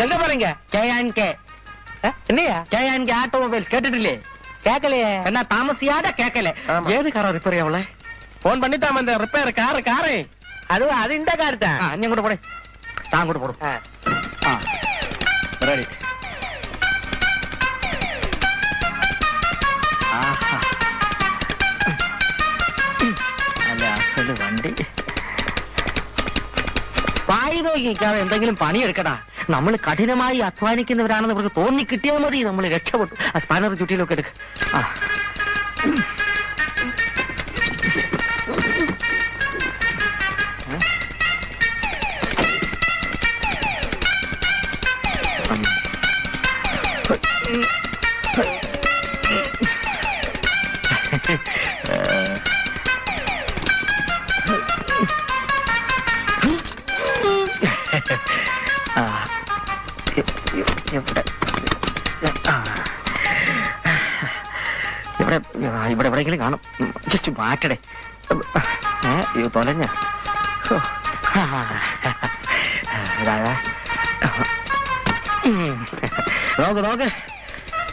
எங்க போறீங்க? KNK என்னையா KNK ஆட்டோமொபைல்ஸ் கேட்டுட்டில்லே? கேட்கலையே. என்ன தாமசியாத கேட்கல. ஏது காரா ரிப்பேர் அவள போன் பண்ணிட்டாம இந்த ரிப்பேர் காரு அது இந்த கார் தான். நீ கூட போடு, நான் கூட போடும். ரெடி. അല്ല അസല് വണ്ടി വായി നോക്കിക്കാതെ എന്തെങ്കിലും പണിയെടുക്കടാ. നമ്മൾ കഠിനമായി അധ്വാനിക്കുന്നവരാണെന്ന് ഇവർക്ക് തോന്നി കിട്ടിയാൽ മതി. നമ്മൾ രക്ഷപ്പെട്ടു. ആ സ്പാനർ ചുറ്റിയിലൊക്കെ എടുക്ക. ഇവിടെ എവിടെയെങ്കിലും കാണും. ജസ്റ്റ് മാറ്റടേ. തൊലഞ്ഞ നോക്ക് നോക്ക്.